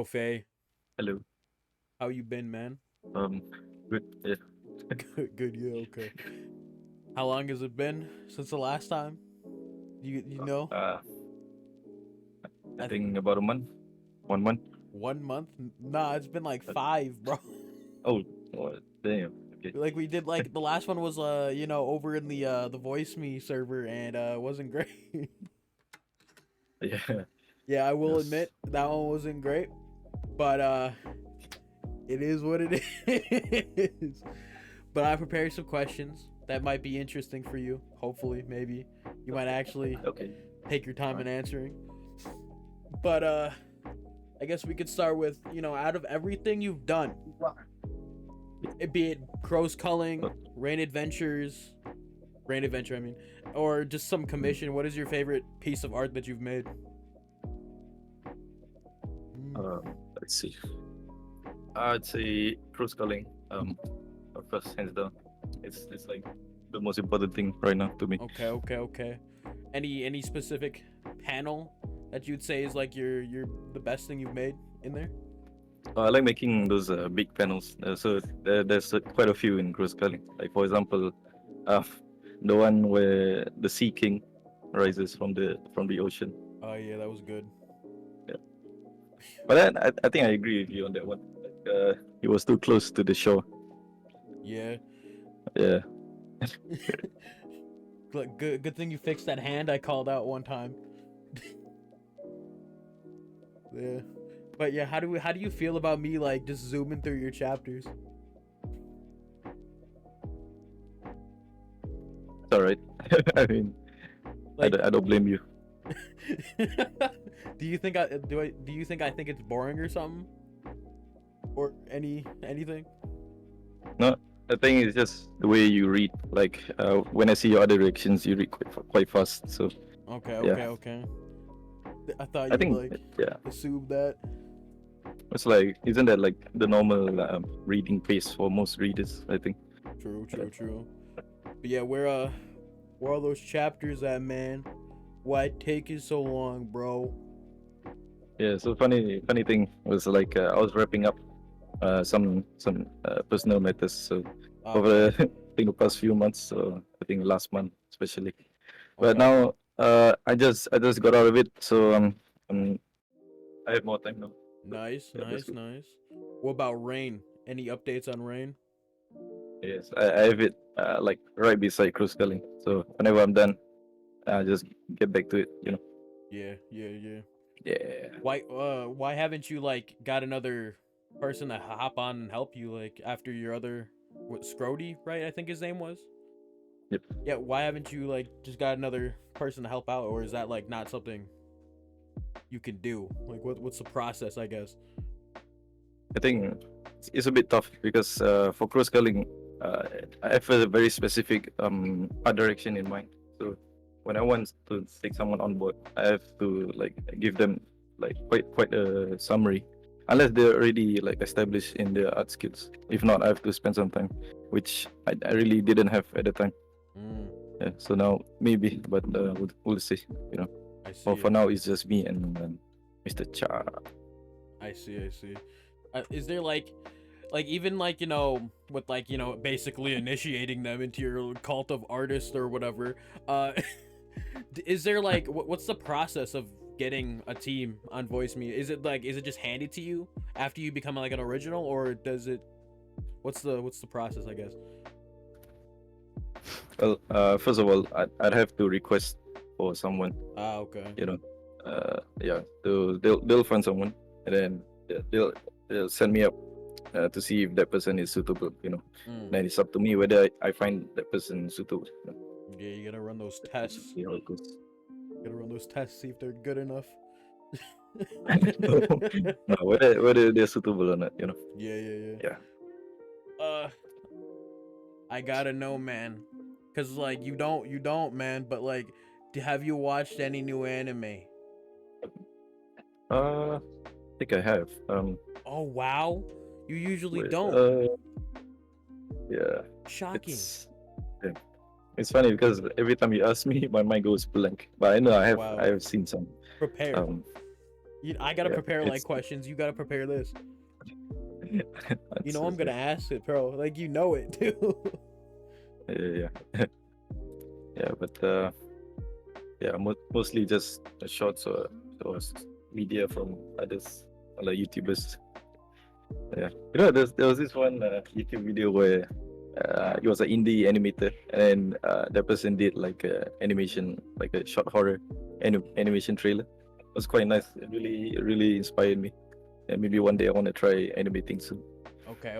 Faye. Hello. How you been, man? Um, Good. Yeah. Good, yeah, okay. How long has it been since the last time? You know? Uh, I I th- think about a month, 1 month. 1 month? Nah, it's been like Uh, 5, bro. Oh, oh, damn. Okay. Like we did like the last one was over in the Voice Me server and wasn't great. Yeah. Yeah, I will Yes. admit that one wasn't great, but it is what it is. But I prepared some questions that might be interesting for you. Hopefully, maybe you might actually Okay. take your time Fine. in answering. But I guess we could start with out of everything you've done, it be it Crow's Culling, Rain Adventure, I mean, or just some Mm. commission. What is your favorite piece of art that you've made? Let's see. I'd say cruise calling. Of course, hands down. It's like the most important thing right now to me. Okay, okay, okay. Any specific panel that you'd say is like your the best thing you've made in there? I like making those big panels. So there's quite a few in cruise calling. Like for example, uh, the one where the Sea King rises from the ocean. Oh yeah, that was good. But then I think I agree with you on that one. Like, it was too close to the shore. Yeah. Yeah. Good thing you fixed that hand I called out one time. Yeah. But yeah, how do you feel about me like just zooming through your chapters? It's all right. I mean, I Like don't, I don't blame you. do you think I think it's boring or something? Or anything? No, I think it's just the way you read. Like when I see your other reactions, you read quite fast. So Okay, yeah, okay, okay. I thought I you think like yeah, assumed that. it's like isn't that like the normal reading pace for most readers? I think. True, Yeah. true, true. But yeah, where all those chapters at, man? Why take it so long, bro? Yeah. So funny thing was like I was wrapping up some personal matters. So Okay, over the I think the past few months. So I think last month especially. But okay. now I just got out of it. So um I have more time now. So, Nice, yeah, that's nice, good. nice. What about Rain? Any updates on Rain? Yes, I have it like right beside Cruise Culling. So whenever I'm done, I just get back to it. Yeah, yeah, yeah. Yeah. Why haven't you like got another person to hop on and help you like after your other what Scrody, right? I think his name was. Yep. Yeah, why haven't you like just got another person to help out, or is that like not something you can do? Like what's the process, I guess? I think it's a bit tough because for Cruise Culling, uh, I have a very specific art direction in mind. So when I want to take someone on board, I have to like give them like quite a summary. Unless they're already like established in their art skills. If not, I have to spend some time, which I really didn't have at the time. Mm, Yeah, so now maybe, but we'll see. You know, I well, see, for I now see. it's just me and Mr. Cha. I see, I see. Is there like even like with like basically initiating them into your cult of artists or whatever, uh is there like what's the process of getting a team on Voice Me? Is it just handed to you after you become like an original, or does it what's the process, I guess? Well, first of all, I'd have to request for someone. Ah, okay. You know, yeah, they'll find someone, and then yeah, they'll send me up to see if that person is suitable. Mm. Then it's up to me whether I find that person suitable. Yeah, you gotta run those Let's tests. see how it goes. Gotta run those tests, see if they're good enough. No, no, whether they're suitable or not. Yeah, yeah, yeah. Yeah. uh I gotta know, man, because like you don't, man, but like, have you watched any new anime? I think I have. Oh wow, you usually Wait, don't. yeah, Shocking. it's yeah. It's funny because every time you ask me, my mind goes blank. But I know I have Wow. I have seen some. Prepare. Um, I gotta Yeah, prepare like it's questions. You gotta prepare this. You know I'm answers. gonna ask it, bro. Like you know it too. Yeah, yeah, yeah. But yeah, mostly just shorts or media from others, like YouTubers. Yeah, there was this one YouTube video where it was an indie animator, and then that person did like a animation, like a short horror animation trailer. It was quite nice. It really inspired me, and maybe one day I want to try animating soon. Okay.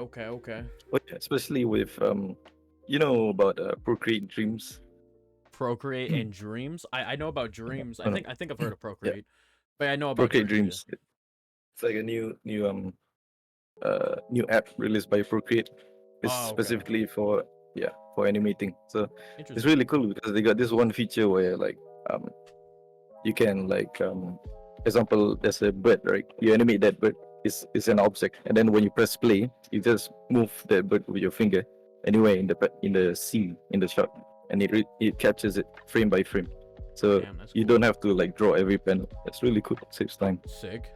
But yeah, especially with you know about Procreate Dreams. Procreate and Dreams. I know about Dreams. Oh, no. I think I've heard of Yeah, Procreate, but I know about Procreate Dreams. Yeah. Dreams. It's like a new app released by Procreate. It's Oh, okay. specifically for for animating. So it's Interesting. really cool because they got this one feature where like you can like example there's a bird, right? You animate that bird. It's an object, and then when you press play, you just move that bird with your finger anywhere in the scene in the shot, and it captures it frame by frame. So Damn, that's you cool. don't have to like draw every panel. It's really cool. Saves time. Sick.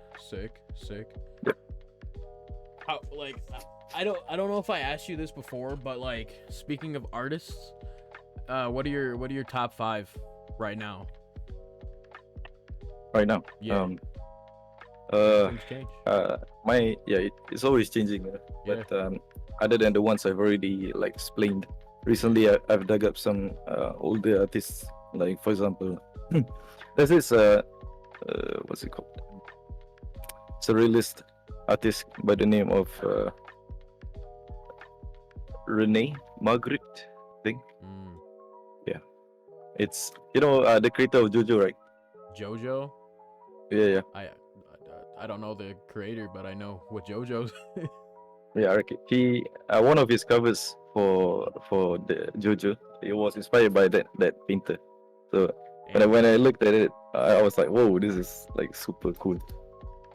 Yep. How, like I don't know if I asked you this before, but like speaking of artists, what are your top 5 right now? Right now. Yeah. Uh, Things change. it's always changing. Yeah. But other than the ones I've already like explained, recently I've dug up some older artists. Like for example, there's this what's it called? Surrealist artist by the name of Renee Margaret. I think Mm. it's the creator of JoJo, right? JoJo. Yeah. I don't know the creator, but I know what JoJo's. Yeah, okay. He one of his covers for the JoJo, it was inspired by that painter. So when I looked at it, I was like, whoa, this is like super cool.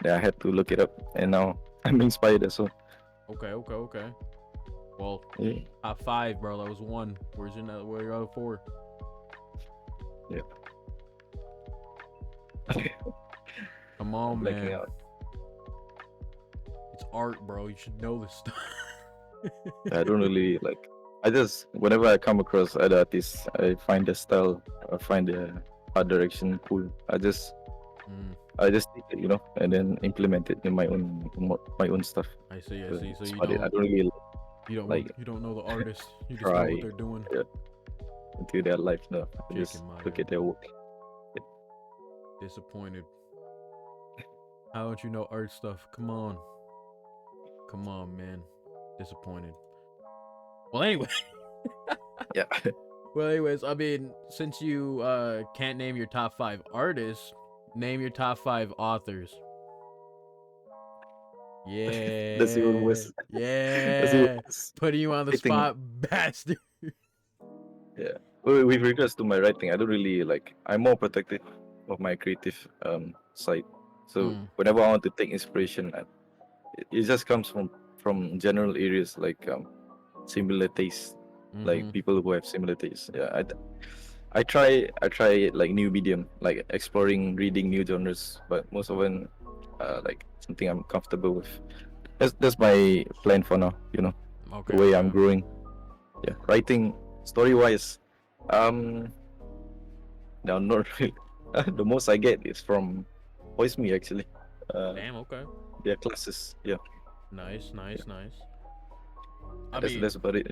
Yeah, I had to look it up, and now I'm inspired as well. Okay. Well, Yeah. top 5, bro. That was 1. Where are your other 4? Yeah. Come on, Blacking man. out. It's art, bro. You should know this stuff. I don't really like. I just whenever I come across other artists, I find their style, I find their art direction cool. I just take it, and then implement it in my own stuff. I see. So So that's you about it. I don't don't really like you don't know the artist. You just know try what they're doing. into their life. No, I just Chicken my look at their work. disappointed. How don't you know art stuff? Come on, man. Disappointed. Well, anyway. Yeah. Well, anyways, I mean, since you can't name your top 5 artists, name your top 5 authors. Yeah. That's even worse. That's even Yeah. worse. Putting you on the Writing. spot, bastard. Yeah. With regards to my writing, I don't really like. I'm more protective of my creative side. So whenever I want to take inspiration, it just comes from general areas like similar tastes, like people who have similar tastes. Yeah, I try like new medium, like exploring reading new genres, but most often like something I'm comfortable with. That's my plan for now. Okay. The way I'm growing. Yeah, writing story wise, no, not really. The most I get is from Voice Me actually. Damn. Okay. Their classes. Yeah. Nice. That's about it.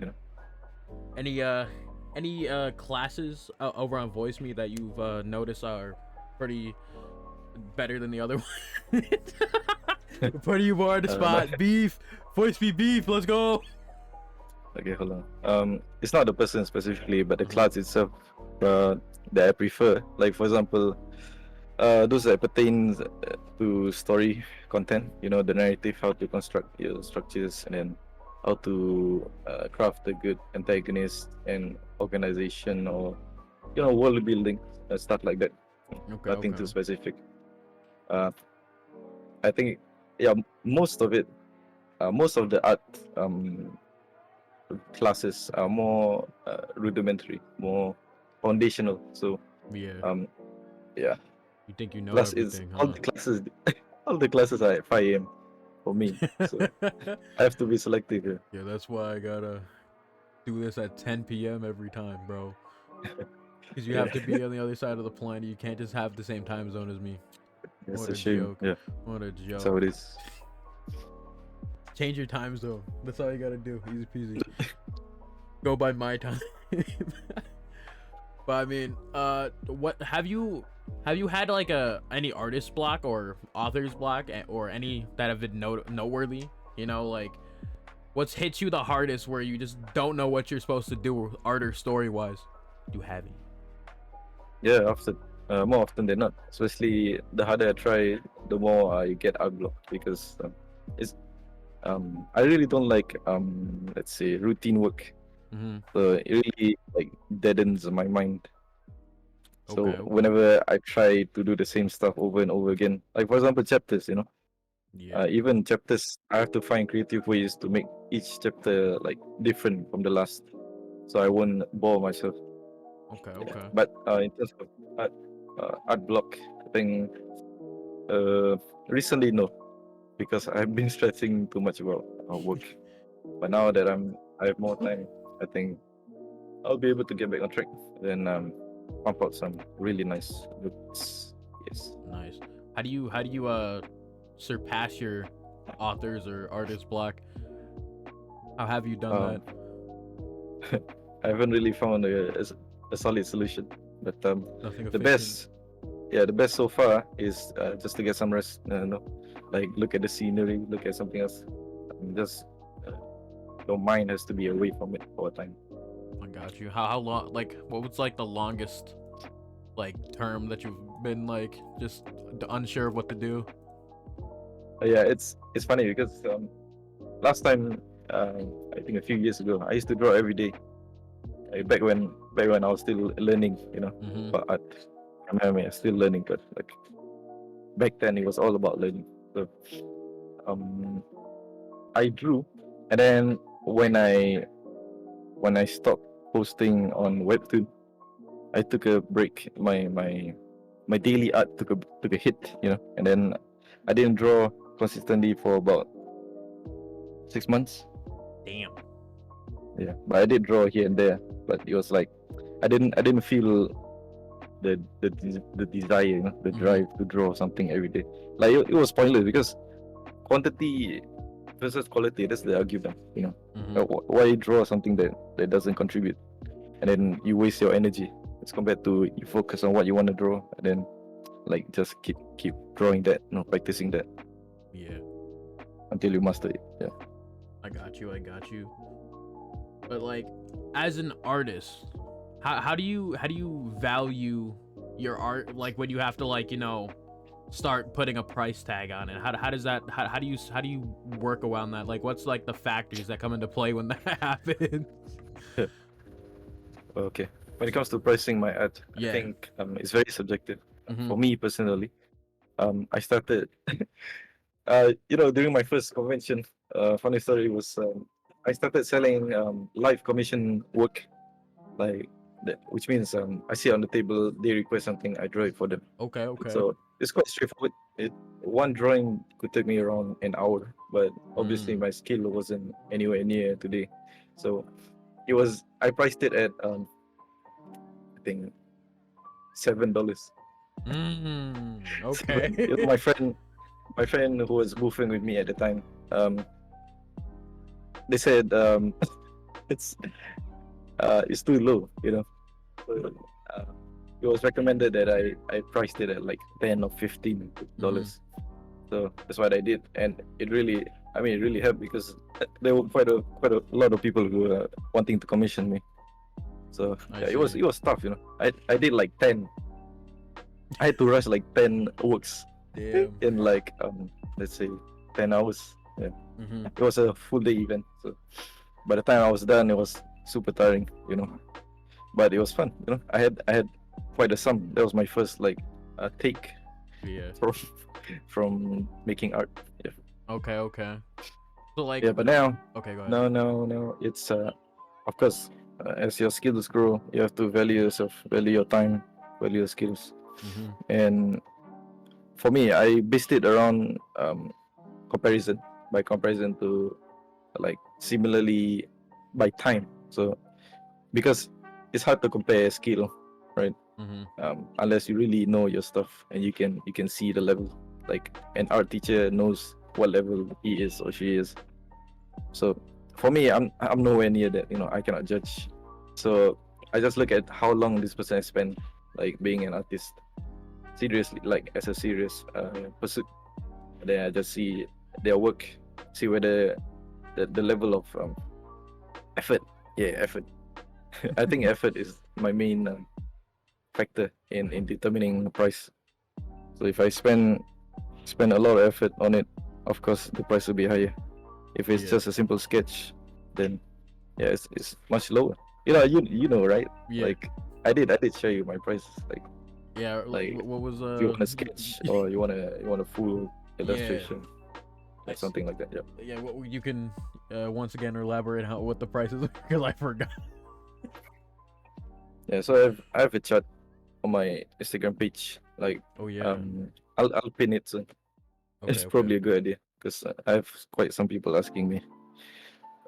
Any classes over on Voice Me that you've noticed are pretty better than the other one? Putting you more on the spot. Beef. Voice Me beef. Let's go. Okay, hold on. It's not the person specifically, but the class itself that I prefer. Like for example, those that pertains to story content. The narrative, how to construct your structures, and then how to craft a good antagonist and organization, or world building stuff like that. Nothing too specific. I think most of it, most of the art classes are more rudimentary, more foundational. So Yeah. yeah. You think you know Plus, everything, all huh? the classes. all the classes are at 5 a.m. for me, so I have to be selective here. Yeah, that's why I gotta do this at 10 p.m. every time, bro. Because you Yeah, have to be on the other side of the planet. You can't just have the same time zone as me. it's What a a shame. joke. Yeah, What a that's how joke. it is. Change your time zone. That's all you gotta do. Easy peasy. Go by my time. But I mean, what have you had like any artist block or author's block or any that have been noteworthy? You know, like what's hit you the hardest where you just don't know what you're supposed to do art or story wise? Do you have any? Yeah, often, more often than not. Especially the harder I try, the more I get outblocked because it's I really don't like let's say routine work. Mm-hmm. So it really like deadens my mind. Okay. So Okay. whenever I try to do the same stuff over and over again, like for example chapters, Yeah. even chapters, I have to find creative ways to make each chapter like different from the last, so I won't bore myself. Okay. Yeah. Okay. But in terms of art, art block, I think recently no, because I've been stressing too much about work. But now that I have more time, I think I'll be able to get back on track. Then pump out some really nice books. Yes. Nice. How do you surpass your authors or artist block? How have you done Um, that? I haven't really found a solid solution, but Nothing the efficient. best, yeah, the best so far is just to get some rest. Like look at the scenery, look at something else. Just uh, your mind has to be away from it all the time. I got you. How long? Like, what was like the longest like term that you've been like just unsure of what to do? Yeah, it's funny because last time, I think a few years ago, I used to draw every day. Back when I was still learning, Mm-hmm. about art. I mean, I'm still learning, but like back then, it was all about learning. So um, I drew, and then when I stopped posting on Webtoon, I took a break. My daily art took a hit, and then I didn't draw consistently for about 6 months. Damn. Yeah, but I did draw here and there. But it was like I didn't feel the desire, the Mm-hmm. drive to draw something every day. Like it was pointless because quantity versus quality. That's the argument. Mm-hmm. Why draw something that doesn't contribute, and then you waste your energy. As compared to you focus on what you want to draw, and then like just keep drawing that, practicing that Yeah. until you master it. Yeah. I got you. I got you. But like, as an artist, how do you value your art? Like when you have to like start putting a price tag on it. How does that how do you work around that? Like what's like the factors that come into play when that happens? Okay. When it comes to pricing my art, I Yeah. think it's very subjective. Mm-hmm. For me personally, I started, during my first convention. Funny story was I started selling live commission work, like which means I see on the table, they request something, I draw it for them. Okay. Okay. So it's quite straightforward. One drawing could take me around an hour, but obviously Mm. my skill wasn't anywhere near today. So I priced it at I think $7. So, Okay. my friend who was boofing with me at the time, they said it's it's too low, So, uh, it was recommended that I priced it at like $10 or $15. Mm-hmm. So that's what I did, and it really helped because there were quite a lot of people who were wanting to commission me. So I yeah, see. it was tough. I did like 10. I had to rush like 10 works Damn. in like let's say 10 hours. Yeah, Mm-hmm. it was a full day event. So by the time I was done, it was super tiring. But it was fun. I had quite a sum. That was my first like take Yeah. from from making art. Yeah, Okay. Okay. So like, yeah. But now, okay, go ahead. no, it's of course, as your skills grow, you have to value yourself, value your time, value your skills, Mm-hmm. and for me, I based it around comparison by comparison to like similarly by time. So because it's hard to compare skill, right? Mm-hmm. Unless you really know your stuff and you can see the level. Like an art teacher knows what level he is or she is. So for me, I'm nowhere near that. You know, I cannot judge. So I just look at how long this person has spent like being an artist seriously, like as a serious pursuit. Then I just see their work, see whether the level of effort. Yeah, effort. I think effort is my main factor in determining the price. So if I spend a lot of effort on it, of course the price will be higher. If it's Yeah. just a simple sketch, then yeah, it's much lower. You know, right? Yeah. Like I did show you my prices. Like Yeah. like What was if you want a sketch or you want a full illustration, like something like that. Yeah. Yeah. What you can once again elaborate what the prices are because I forgot. Yeah. So I have a chart on my Instagram page. Like Oh yeah. I'll pin it soon. It's probably a good idea because I have quite some people asking me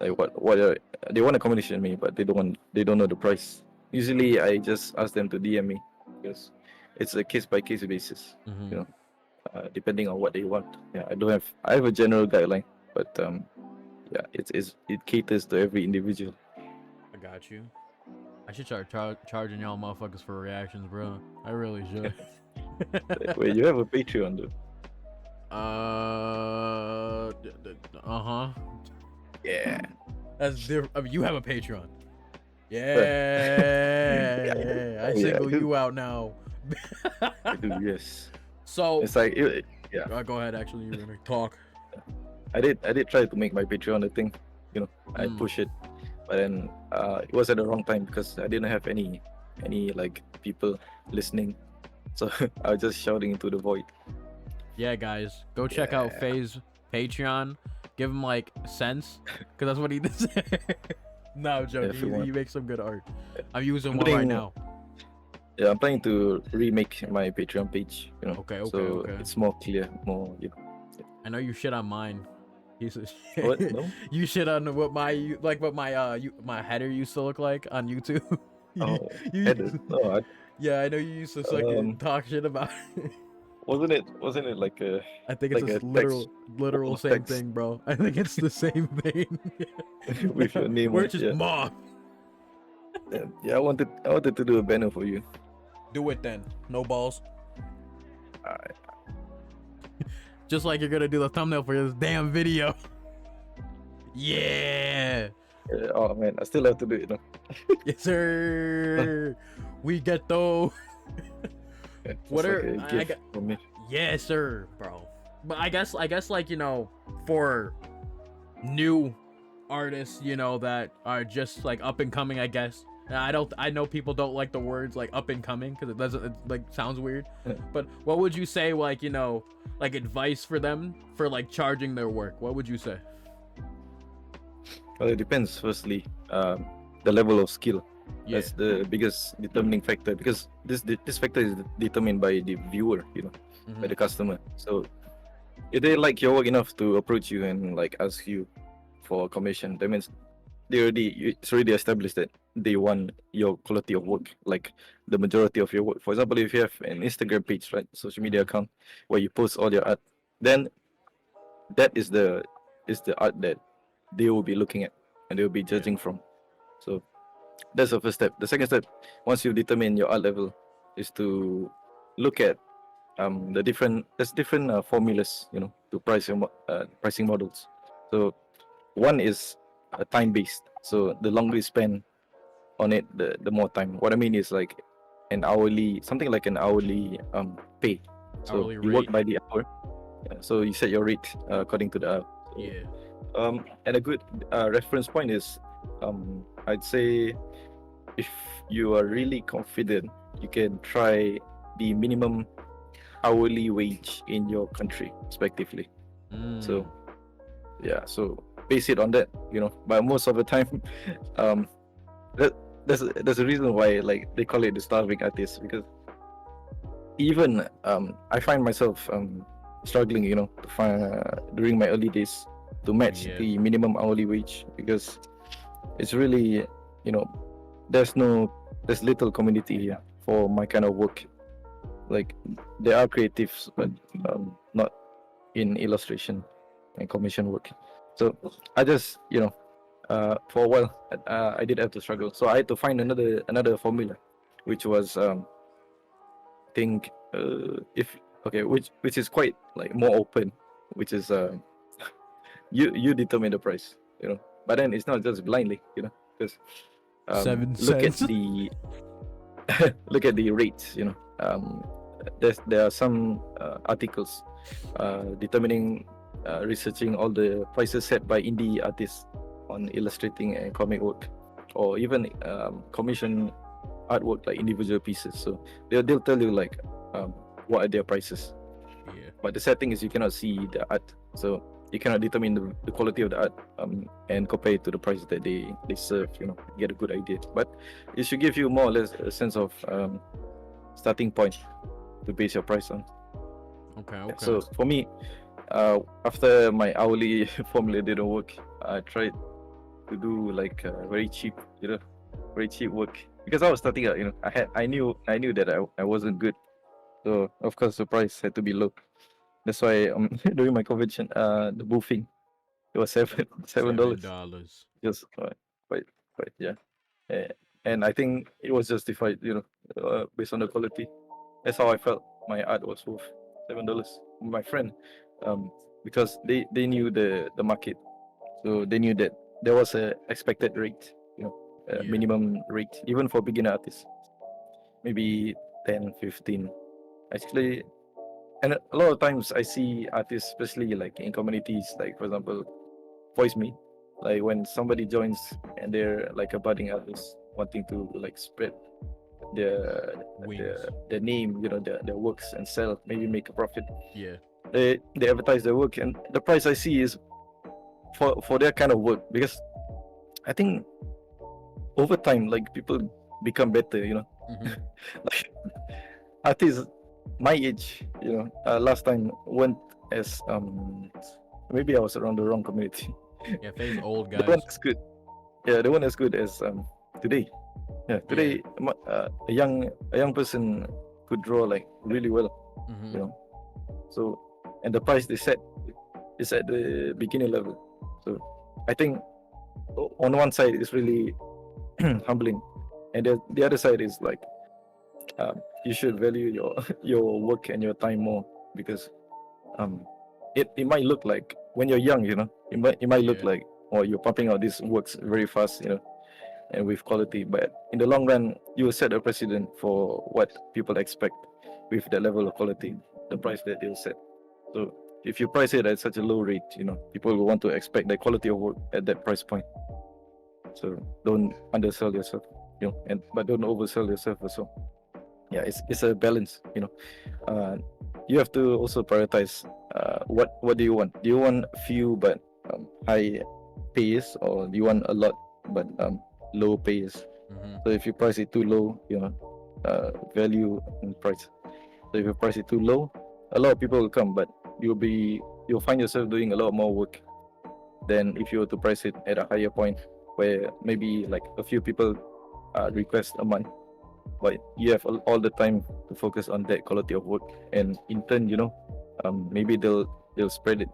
like what are, they want to commission me, but they don't know the price. Usually I just ask them to DM me because it's a case by case basis. Mm-hmm. You know, depending on what they want. Yeah, I have a general guideline, but yeah, it caters to every individual. I got you. I should start charging y'all motherfuckers for reactions, bro. I really should. Wait, you have a Patreon, dude? Uh-huh. Yeah. That's different. I mean, you have a Patreon. Yeah. I single you out now. I do, yes. So it's like yeah. Go ahead. Actually, you're gonna talk. I did try to make my Patreon a thing. You know, I push it, but then it was at the wrong time because I didn't have any like people listening, so I was just shouting into the void. Yeah, guys, go check out Faye's Patreon. Give him like cents, cause that's what he does. No, I'm joking. He makes some good art. I'm using one right now. Yeah, I'm planning to remake my Patreon page. You know, okay. It's more clear, more. You know. I know you shit on mine. What? No? You shit on what my my header used to look like on YouTube. Header? No, yeah, I know you used to talk shit about it. Wasn't it like a? I think it's like a literal same text thing, bro. I think it's the same thing. With your name. We're just mom. Yeah, I wanted to do a banner for you. Do it then. No balls. Alright. Just like you're gonna do the thumbnail for this damn video. Yeah. Oh man, I still have to do it. No? Yes, sir. We get though. What are for me? Yes, sir, bro. But I guess like, you know, for new artists, you know, that are just like up and coming, I guess. I know people don't like the words like up and coming because it like sounds weird. But what would you say, like, you know, like advice for them for like charging their work? What would you say? Well, it depends. Firstly, the level of skill. Yeah. That's the biggest determining factor because this factor is determined by the viewer, you know, by the customer. So if they like your work enough to approach you and like ask you for a commission, that means it's already established that they want your quality of work, like the majority of your work. For example, if you have an Instagram page, right, social media account where you post all your art, then that is the art that they will be looking at and they will be judging from. So that's the first step. The second step, once you determine your art level, is to look at there's different formulas, you know, to pricing models. So one is time based. So the longer you spend on it, the more time. What I mean is like something like an hourly pay. So Hourly you work rate. by the hour. So you set your rate according to the hour. Yeah. And a good reference point is I'd say if you are really confident, you can try the minimum hourly wage in your country, respectively. So yeah, so base it on that, you know. But most of the time, there's a reason why like they call it the starving artist, because even I find myself struggling, to find during my early days to match Yeah. the minimum hourly wage, because it's really, you know there's little community here for my kind of work. Like, there are creatives, but not in illustration and commission work. So I just, for a while, I did have to struggle. So I had to find another formula, which was, think if okay, which is quite like more open, which is, you determine the price, but then it's not just blindly, because, 7 look at cents. the look at the rates. There are some articles determining, researching all the prices set by indie artists on illustrating and comic work, or even commission artwork like individual pieces. So they'll tell you, like, what are their prices. Yeah. But the sad thing is, you cannot see the art, so you cannot determine the quality of the art, and compare it to the price that they serve. Get a good idea. But it should give you more or less a sense of starting point to base your price on. Okay. So for me, after my hourly formula didn't work, I tried to do like very cheap, very cheap work, because I was starting out. I knew that I wasn't good, so of course the price had to be low. That's why during my convention, the boothing, it was $7. $7. Just quite, yeah. Eh, and I think it was justified, based on the quality. That's how I felt my art was worth $7. My friend, because they knew the market, so they knew that there was a expected rate, a Yeah. minimum rate, even for beginner artists, maybe 10, 15. Actually, and a lot of times I see artists, especially like in communities, like for example, voice me, like when somebody joins and they're like a budding artist wanting to like spread their Wings. their name, their works, and sell, maybe make a profit. Yeah. They advertise their work, and the price I see is for their kind of work, because I think over time, like, people become better. Mm-hmm. Like, artists my age, last time weren't as, maybe I was around the wrong community. Yeah. Face old They weren't guys. as good. Yeah, they weren't as good as today. Yeah, today, a young person could draw like really well, Mm-hmm. you know. So, and the price they set is at the beginner level. So, I think on one side it's really humbling, and the other side is like, you should value your your work and your time more, because um it might look like, when you're young, it might look Yeah. like, oh, you're pumping out these works very fast, and with quality, but in the long run you will set a precedent for what people expect with that level of quality, the price that they'll set. So if you price it at such a low rate, people will want to expect that quality of work at that price point. So don't undersell yourself, and but don't oversell yourself also. Yeah, it's a balance. You have to also prioritize, what do you want. Do you want few but high pays, or do you want a lot but low pays? Mm-hmm. So if you price it too low, value and price. So if you price it too low, a lot of people will come, but you'll find yourself doing a lot more work than if you were to price it at a higher point, where maybe like a few people request a month, but you have all the time to focus on that quality of work, and in turn, maybe they'll spread it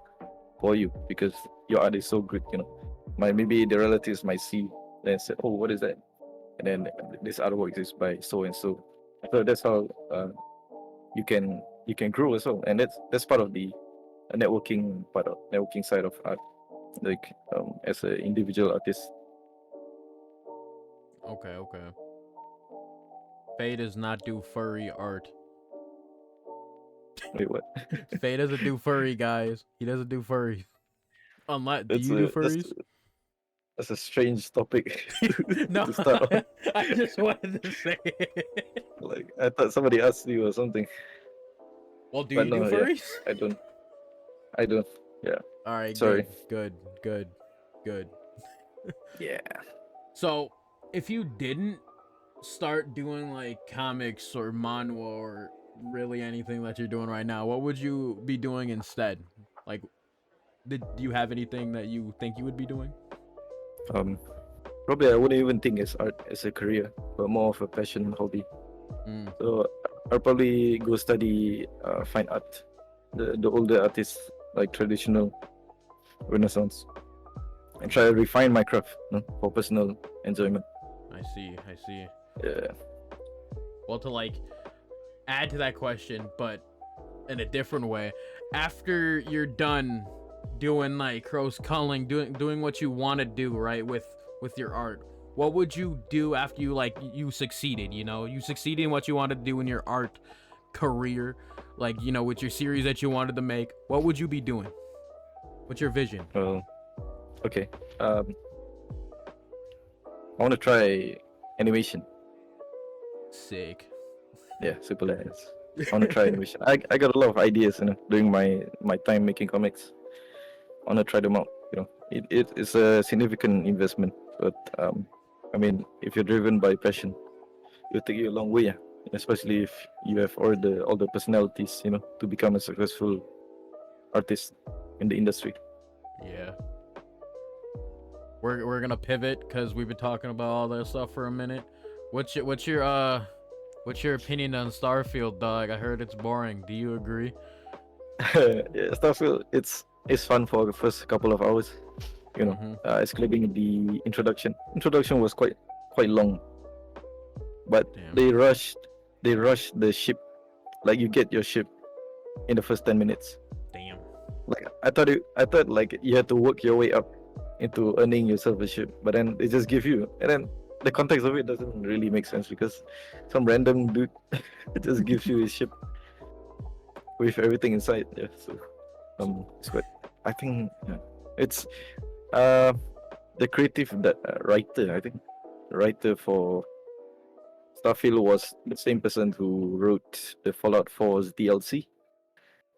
for you, because your art is so good. Maybe the relatives might see and say, oh, what is that? And then this artwork is by so and so. So that's how you can grow as well, and that's part of the networking side of art, like, as an individual artist. Okay. Faye does not do furry art. Wait, what? Faye doesn't do furry, guys. He doesn't do furry. Unless, do that's you do a that's furries? that's a strange topic No, to start on. I just wanted to say it. Like, I thought somebody asked you or something, Well, do but you do no, yeah, furries? I don't. I don't. Yeah, All right, sorry. good. Yeah. So, if you didn't start doing like comics or manhwa or really anything that you're doing right now, what would you be doing instead? Like, do you have anything that you think you would be doing? Um, Probably I wouldn't even think as art as a career, but more of a passion hobby. Mm, So I'll probably go study fine art, the older artists like traditional Renaissance, and try to refine my craft, for personal enjoyment. I see. I see. Yeah. Well, to like add to that question, but in a different way, after you're done doing like Crow's culling, doing what you want to do, right, with your art, what would you do after you succeeded? You succeeded in what you wanted to do in your art career, like with your series that you wanted to make. What would you be doing? What's your vision? Well, okay. I want to try animation. Sick. Yeah, super nice. I want to try animation. I got a lot of ideas, during my time making comics. I want to try them out. It is a significant investment, but I mean, if you're driven by passion, it'll take you a long way. Yeah. Especially if you have all the personalities, to become a successful artist in the industry. Yeah. We're gonna pivot because we've been talking about all that stuff for a minute. What's your opinion on Starfield, dog? I heard it's boring. Do you agree? Yeah, Starfield, it's fun for the first couple of hours. Mm-hmm. Excluding the introduction. Introduction was quite long, but Damn. they rushed the ship. Like you get your ship in the first 10 minutes. Damn. Like I thought like you had to work your way up into earning yourself a ship, but then they just give you, and then the context of it doesn't really make sense because some random dude just gives you his ship with everything inside. Yeah, so it's good. I think, yeah, it's uh the creative writer. I think the writer for Starfield was the same person who wrote the Fallout 4's DLC,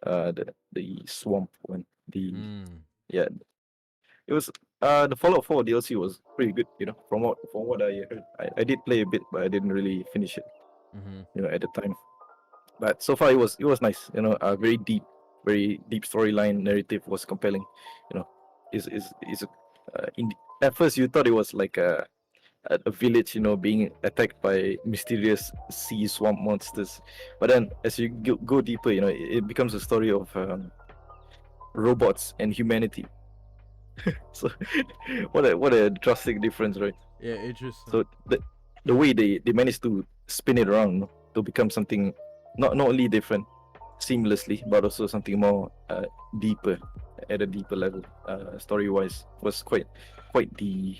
the swamp one. Mm. Yeah, it was the Fallout 4 DLC was pretty good. From what I heard. I did play a bit, but I didn't really finish it. Mm-hmm. At the time. But so far it was nice. Very deep storyline. Narrative was compelling. You know, is at first you thought it was like a village, being attacked by mysterious sea swamp monsters, but then as you go deeper, it becomes a story of robots and humanity. So what a drastic difference, right? Yeah, interesting. So the way they managed to spin it around, to become something not only different seamlessly, but also something more deeper, at a deeper level, story wise, was quite the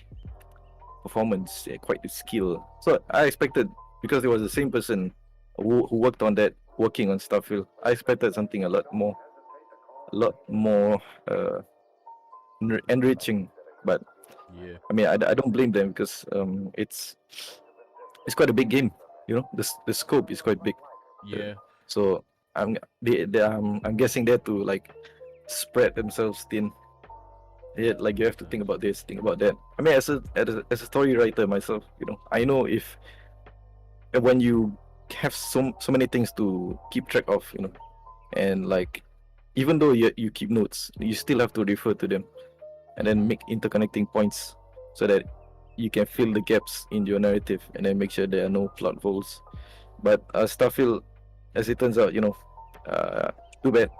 performance, quite the skill. So I expected, because it was the same person who worked on that, working on Starfield, I expected something a lot more uh, enriching. But Yeah. I mean, I don't blame them because it's quite a big game. The scope is quite big. Yeah. So I'm guessing they had to like spread themselves thin. Yeah, like you have to think about this, think about that. I mean, as a story writer myself, I know if when you have so many things to keep track of, and like even though you keep notes, you still have to refer to them and then Mhm. make interconnecting points so that you can fill the gaps in your narrative and then make sure there are no plot holes. But Starfield, as it turns out, uh, too bad.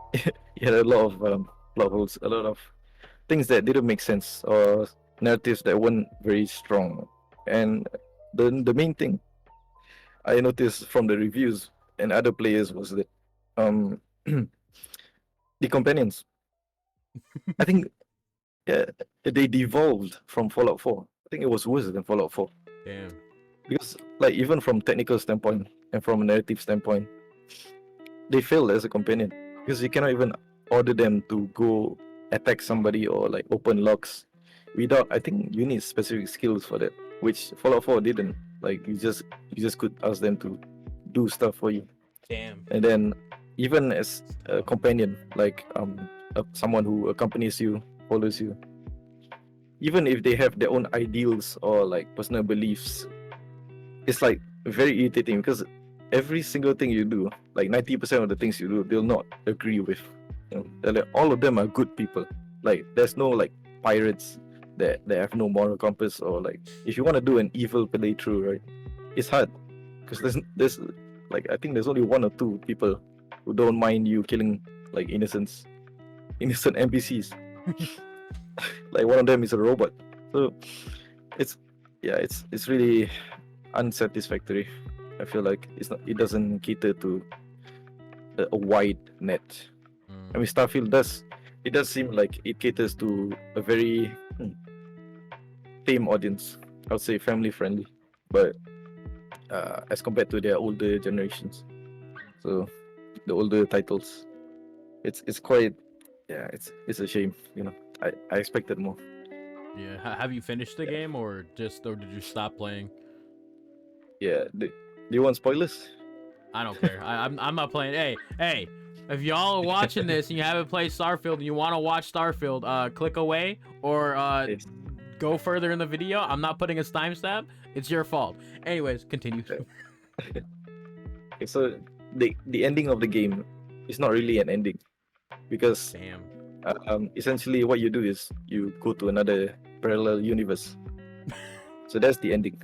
It had a lot of plot holes, a lot of things that didn't make sense, or narratives that weren't very strong. And the main thing I noticed from the reviews and other players was that um the companions, I think, yeah, they devolved from Fallout 4. I think it was worse than Fallout 4, Damn. because like even from technical standpoint and from a narrative standpoint, they failed as a companion, because you cannot even order them to go attack somebody or like open locks without, I think you need specific skills for that, which Fallout 4 didn't. Like you just could ask them to do stuff for you. Damn. And then even as a companion, like someone who accompanies you, follows you, even if they have their own ideals or like personal beliefs, it's like very irritating, because every single thing you do, like 90% of the things you do, they'll not agree with. You know, they're like, all of them are good people. Like there's no like pirates that have no moral compass, or like if you want to do an evil playthrough, right? It's hard because there's like I think there's only one or two people who don't mind you killing like innocent NPCs. Like one of them is a robot, so it's it's really unsatisfactory. I feel like it doesn't cater to a wide net. I mean, Starfield does seem like it caters to a very tame audience. I would say family friendly, but as compared to their older generations, so the older titles, it's quite it's a shame. You know, I expected more. Yeah. Have you finished the game or did you stop playing? Yeah, do you want spoilers? I don't care. I'm not playing. Hey. If y'all are watching this and you haven't played Starfield and you want to watch Starfield, click away or Yes. go further in the video. I'm not putting a timestamp. It's your fault. Anyways, continue. Okay, so the ending of the game is not really an ending because Damn. essentially what you do is you go to another parallel universe. So that's the ending.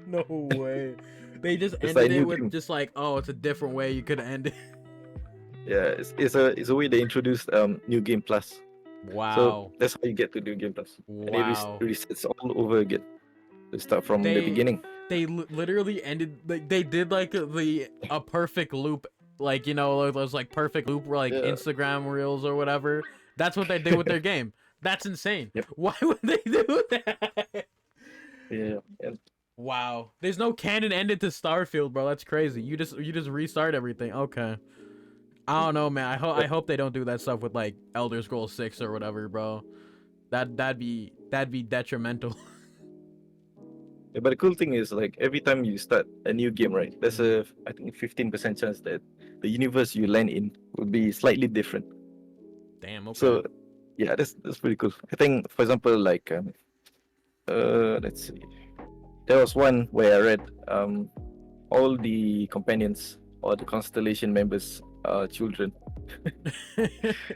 No way. They just It's like ended a it new with game. just like, oh, it's a different way you could end it. Yeah, it's a way they introduced New Game Plus. Wow. So that's how you get to New Game Plus. And it Wow. resets all over again. They start from the beginning. They literally ended. They did like a perfect loop, like you know those like perfect loop like Yeah. Instagram reels or whatever. That's what they did with their game. That's insane. Yep. Why would they do that? Yeah. And Wow. There's no canon ended to Starfield, bro. That's crazy. You just restart everything. Okay. I don't know, man. I hope they don't do that stuff with like Elder Scrolls 6 or whatever, bro. That'd be detrimental. yeah, but the cool thing is like every time you start a new game, right? There's a I think 15% chance that the universe you land in will be slightly different. Damn. Okay. So yeah, that's pretty cool. I think for example like let's see. There was one where I read all the companions or the constellation members are children.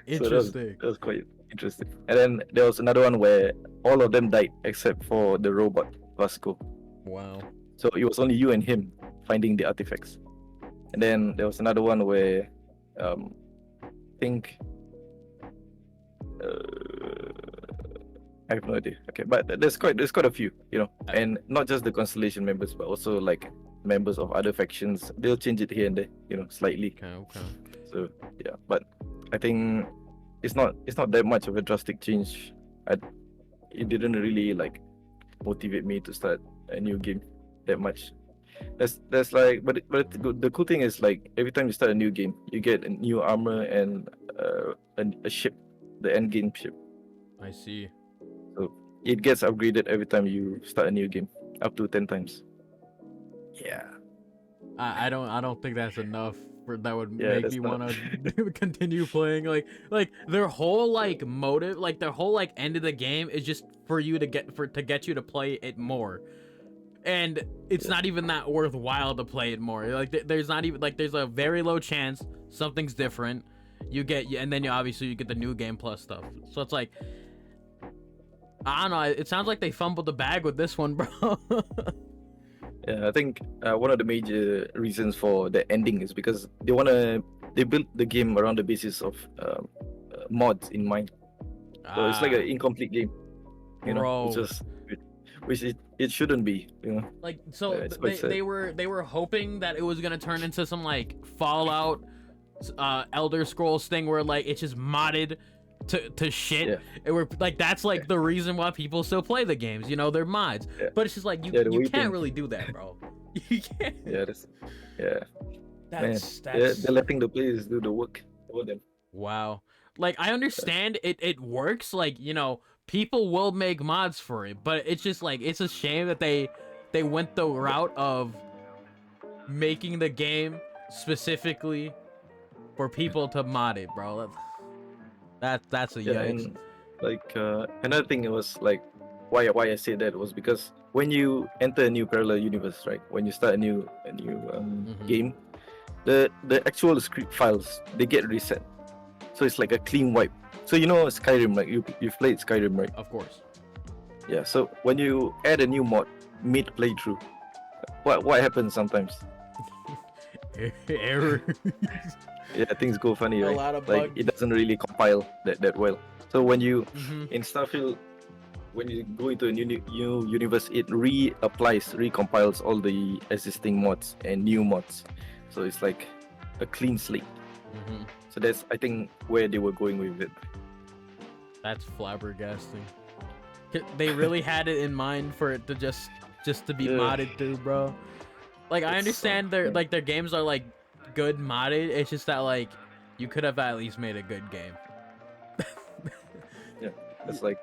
Interesting. That was quite interesting. And then there was another one where all of them died except for the robot Vasco. Wow. So it was only you and him finding the artifacts. And then there was another one where I think I have no idea. Okay, but there's quite a few, you know, and not just the constellation members, but also like members of other factions. They'll change it here and there, you know, slightly. Okay. So yeah, but I think it's not that much of a drastic change. It didn't really like motivate me to start a new game that much. That's like, but the cool thing is like every time you start a new game, you get a new armor and a ship, the end game ship. I see. So it gets upgraded every time you start a new game, up to 10 times. Yeah. I don't think that's enough for that would Yeah, make that's me not- want to continue playing. Like their whole like motive, like their whole like end of the game is just for you to get you to play it more. And it's not even that worthwhile to play it more. Like there's not even like there's a very low chance something's different. And then you get the new game plus stuff. So it's like I don't know. It sounds like they fumbled the bag with this one, bro. Yeah, I think one of the major reasons for the ending is because they built the game around the basis of mods in mind. So it's like an incomplete game, you know. It's just which it shouldn't be, you know. Like so it's quite sad. they were hoping that it was gonna turn into some like Fallout, Elder Scrolls thing where like it's just modded to shit. Yeah. And we're like that's like the reason why people still play the games, you know, they're mods. Yeah. But it's just like you can't really do that, bro. You can't. That's That's they're letting the players do the work for them. Wow. Like I understand it works, like, you know, people will make mods for it, but it's just like it's a shame that they went the route of making the game specifically for people to mod it, bro. That's a yikes. And like another thing, it was like why I said that was because when you enter a new parallel universe, right? When you start a new game, the actual script files they get reset, so it's like a clean wipe. So you know Skyrim, like you've played Skyrim, right? Of course. Yeah. So when you add a new mod mid playthrough, what happens sometimes? Error. Yeah, things go funny, A right? lot of Like bugs. it doesn't really compile that well. So when you Mhm. in Starfield, when you go into a new universe, it recompiles all the existing mods and new mods. So it's like a clean slate. Mhm. So that's I think where they were going with it. That's flabbergasting. They really had it in mind for it to just to be Yeah. modded through, bro. Like I It's, understand their yeah. their games are like good modded. It's just that like you could have at least made a good game. Yeah, that's like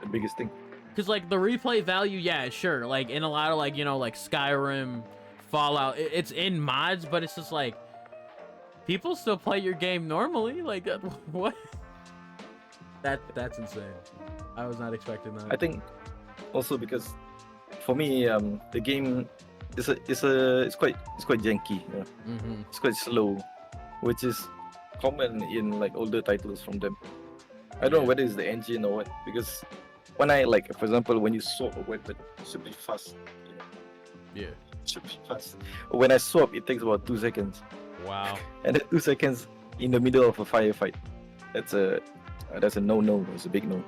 the biggest thing. Cause like the replay value, yeah, sure. Like in a lot of like like Skyrim, Fallout, it's in mods, but it's just like people still play your game normally. Like what? That's insane. I was not expecting that. I think also because for me, the game it's quite janky. You know? Mm-hmm. It's quite slow, which is common in like older titles from them. I don't know whether it's the engine or what, because when I like, for example, when you swap a weapon, it should be fast. Yeah. It should be fast. When I swap, it takes about 2 seconds, Wow. and then 2 seconds in the middle of a firefight. That's a no. It's a big no.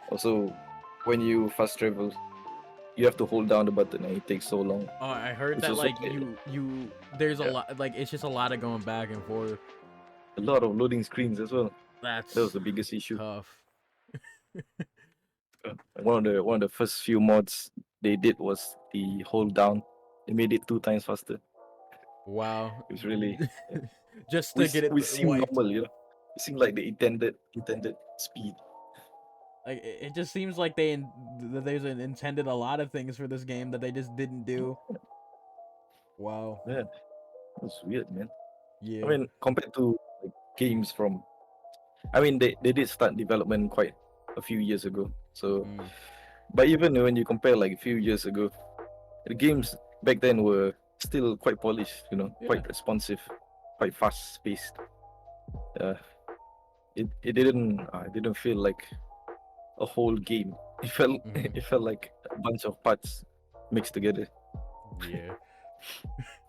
Also, when you fast travel, you have to hold down the button, and it takes so long. Oh, I heard It's that also- like you there's a Yeah. lot, like it's just a lot of going back and forth. A lot of loading screens as well. That's That was the biggest issue. tough. One of the first few mods they did was the hold down. They made it 2 times faster. Wow. It was really Just to get it we seem wiped. normal, you know. It seemed like the intended speed. Like it just seems like there's an intended a lot of things for this game that they just didn't do. Wow. Yeah, it was weird, man. Yeah. I mean, compared to like games from, I mean, they did start development quite a few years ago. So, Mm. but even when you compare like a few years ago, the games back then were still quite polished, you know, Yeah. quite responsive, quite fast paced. It didn't feel like a whole game. It felt Mhm. it felt like a bunch of parts mixed together. Yeah.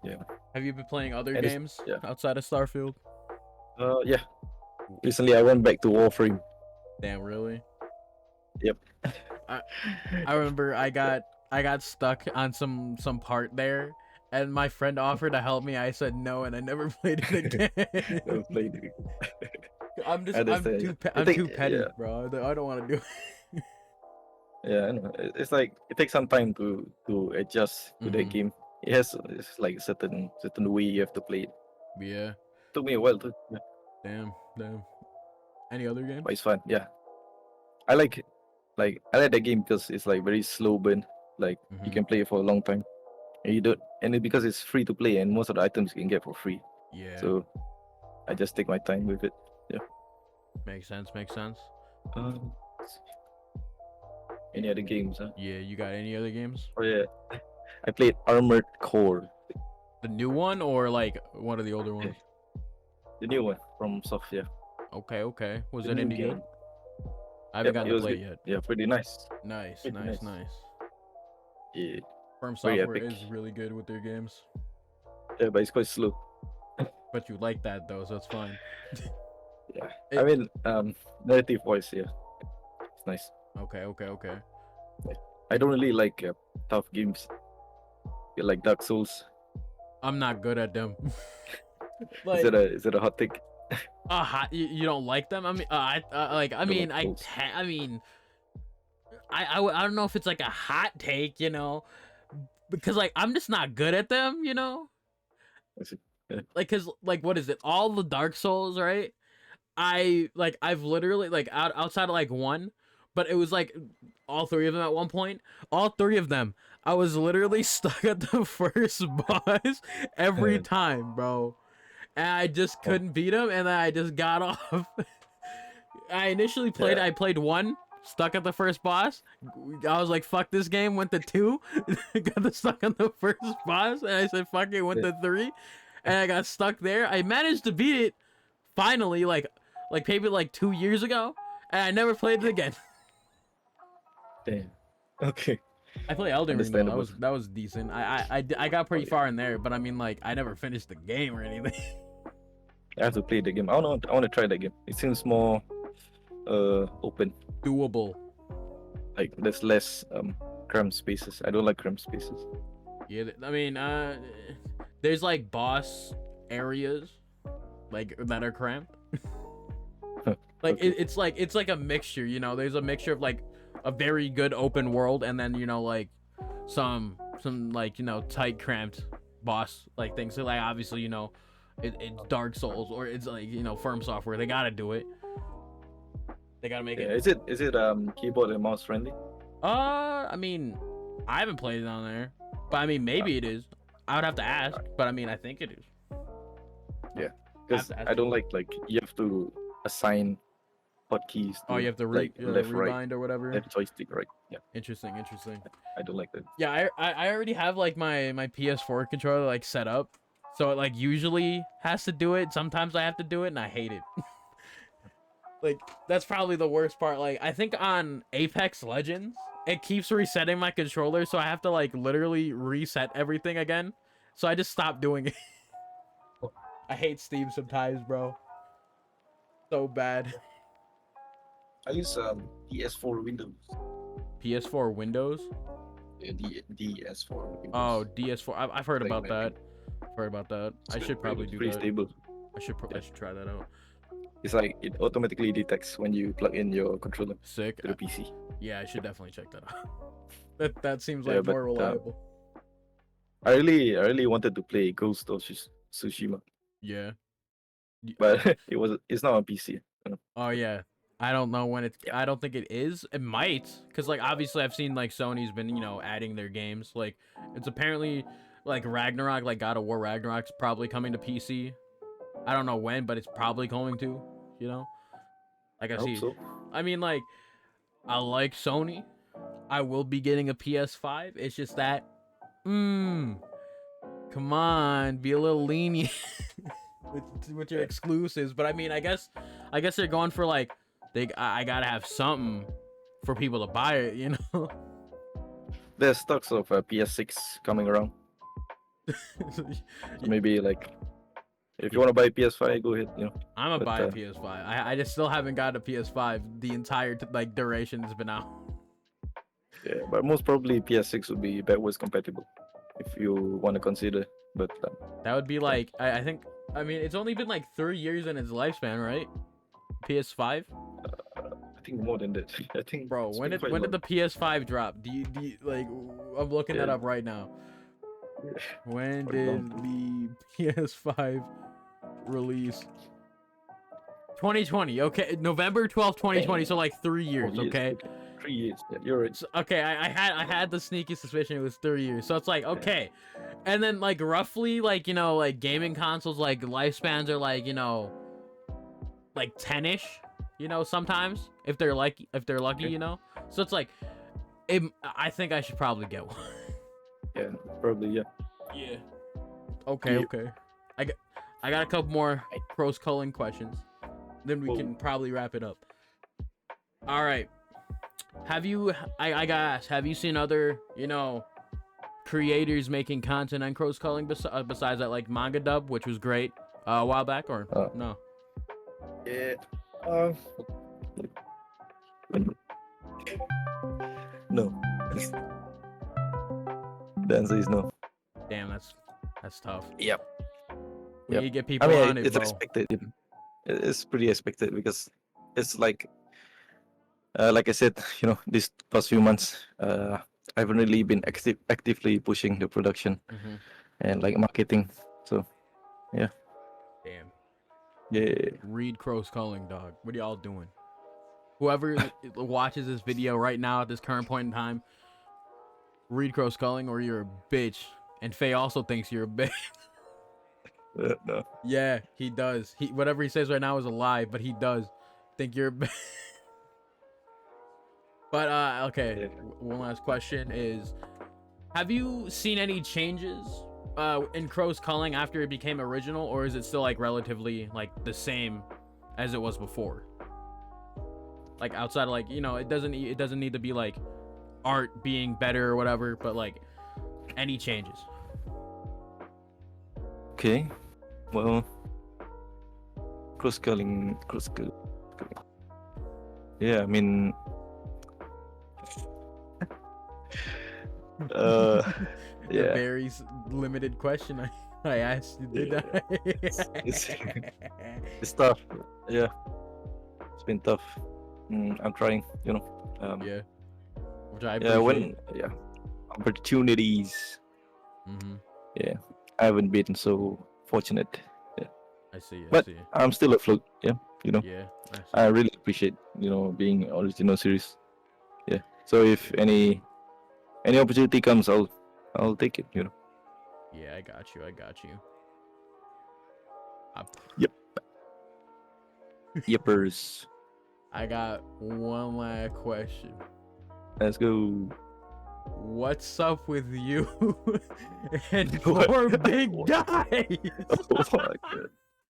Yeah. Have you been playing other And it's- games yeah. outside of Starfield? Yeah. Recently, I went back to Warframe. Damn, really? Yep. I remember I got stuck on some part there, and my friend offered to help me. I said no, and I never played it again. Never played it. I'm understand, too yeah. I I'm think- too petty, yeah. bro. I don't want to do it. Yeah, I know. It's like it takes some time to adjust to that Mhm. game. It's like certain way you have to play it. Yeah. Took me a while too. Yeah. Damn. Any other games? But it's fun. Yeah. I like it. Like I like that game because it's like very slow burn. Like you Mhm. can play it for a long time. And you don't because it's free to play and most of the items you can get for free. Yeah. So I just take my time with it. Makes sense. Um, any other games, huh? Yeah. You got any other games? Oh yeah. I played Armored Core, The new one or like one of the older ones? the new one from Sofia. Okay. Was The it new any game. good? I haven't Yep, gotten it to was play good. it yet. Yeah, pretty nice. Nice. Pretty nice. Yeah. Firm Very Software epic. is really good with their games. Yeah, but it's quite slow. But you like that though, so it's fine. Yeah. It- I mean, narrative voice, yeah. It's nice. Okay. I don't really like tough games. Yeah, like Dark Souls. I'm not good at them. Is it a hot take? You don't like them? I mean, I Don't mean, like those. I don't know if it's like a hot take, because like I'm just not good at them, I see. like cause like what is it? All the Dark Souls, right? I've literally like outside of like one, but it was like all three of them at one point. All three of them, I was literally stuck at the first boss every time, bro. And I just couldn't beat him, and then I just got off. I initially played. Yeah. I played one, stuck at the first boss. I was like, "Fuck this game." Went to two, got stuck on the first boss, and I said, "Fuck it." Went to three, and I got stuck there. I managed to beat it finally, like maybe like 2 years ago, and I never played it again. Damn. Okay. I play Elden Ring though. Understandable. That was decent. I got pretty Oh, yeah. far in there, but I mean like I never finished the game or anything. I have to play the game. I don't know. I want to try that game. It seems more open. Doable. Like there's less cramped spaces. I don't like cramped spaces. Yeah, I mean there's like boss areas like that are cramped. Like Okay. it's like a mixture, you know. There's a mixture of like a very good open world and then, you know, like some like, you know, tight cramped boss like things. So like obviously, you know, it's Dark Souls or it's like, you know, Firm Software. They gotta do it. They gotta make Yeah. it. Is it keyboard and mouse friendly? I mean, I haven't played it on there, but I mean maybe it is. I would have to ask, but I mean I think it is. Yeah. Because I don't like you have to assign hotkeys. Oh, you have to left, right, rewind or whatever. left joystick, right? Yeah. Interesting. I don't like that. Yeah, I already have like my PS4 controller like set up, so it like usually has to do it. Sometimes I have to do it, and I hate it. Like that's probably the worst part. Like I think on Apex Legends, it keeps resetting my controller, so I have to like literally reset everything again. So I just stopped doing it. I hate Steam sometimes, bro. So bad. I use DS4 Windows. PS4 Windows. DS4 Windows. Oh, DS4. I've heard Like about my that. I've heard about that. I should probably do pretty that. stable. I should try that out. It's like it automatically detects when you plug in your controller Sick. to the PC. Yeah, I should definitely check that out. That seems Yeah, like but, more reliable. I really wanted to play Ghost of Tsushima, Yeah. but it's not on PC. Oh yeah. I don't know when it's. I don't think it is. It might, cause like obviously I've seen like Sony's been, you know, adding their games. Like it's apparently like Ragnarok, like God of War Ragnarok's probably coming to PC. I don't know when, but it's probably going to. You know, like I I hope see. so. I mean, like I like Sony. I will be getting a PS5. It's just that, come on, be a little lenient with your exclusives. But I mean, I guess they're going for like I gotta have something for people to buy it, you know. There's stocks of PS6 coming around. So maybe like if you want to buy PS5, go ahead. You know. I'm gonna But, buy a PS5. I just still haven't got a PS5 the entire like duration it's been out. Yeah, but most probably PS6 would be backwards compatible if you want to consider. But That would be like I think. I mean, it's only been like 3 years in its lifespan, right? PS5. I think more than that. I think. Bro, it's when been did quite the PS5 drop? Do you like? I'm looking that Yeah. up right now. long. When Quite did the PS5 release? 2020. Okay, November 12th, 2020. So like 3 years. 4 years, Okay. 3 years. Yeah, you're right. So, okay, I had the sneaky suspicion it was 3 years. So it's like okay, and then like roughly like, you know, like gaming consoles like lifespans are like, you know, like 10ish. You know, sometimes if they're lucky, Okay. you know. So it's like, I think I should probably get one. Yeah, probably. Yeah. Yeah. Okay. Yeah. Okay. I got a couple more pros culling questions. Then we Whoa. can probably wrap it up. All right. Have you? I gotta ask. Have you seen other, you know, creators making content on cross culling besides that, like Manga Dub, which was great a while back, or no? Yeah. No. The answer is no. Damn, that's tough. Yep. We Yep. need to get I people mean, on it, it's bro. expected. It's pretty expected because it's like I said, you know, these past few months, I haven't really been actively pushing the production Mhm. and like marketing. So, Damn. yeah. Read cross culling, dog. What are y'all doing? Whoever watches this video right now at this current point in time, read cross culling or you're a bitch. And Faye also thinks you're a bitch. No. Yeah, he does. Whatever he says right now is a lie, but he does think you're a bitch. But okay, Yeah. one last question is, have you seen any changes in Crow's Culling after it became original, or is it still like relatively like the same as it was before? Like outside of like, you know, it doesn't need to be like art being better or whatever, but like any changes. Okay. Well, cross culling. Yeah, I mean, uh, The yeah, very limited question I asked you, did yeah. I? It's, it's tough. Yeah, it's been tough. I'm trying, you know. Yeah, which I Yeah, appreciate. opportunities. Mm-hmm. Yeah, I haven't been so fortunate. Yeah, I see. but I'm still afloat. Yeah, you know. Yeah, I see. I really appreciate, you know, being original series. Yeah. So if any opportunity comes, I'll take it. You know. Yeah, I got you. Yep. Yippers. I got one last question. Let's go. What's up with you and What? four big What? guys? Oh my god.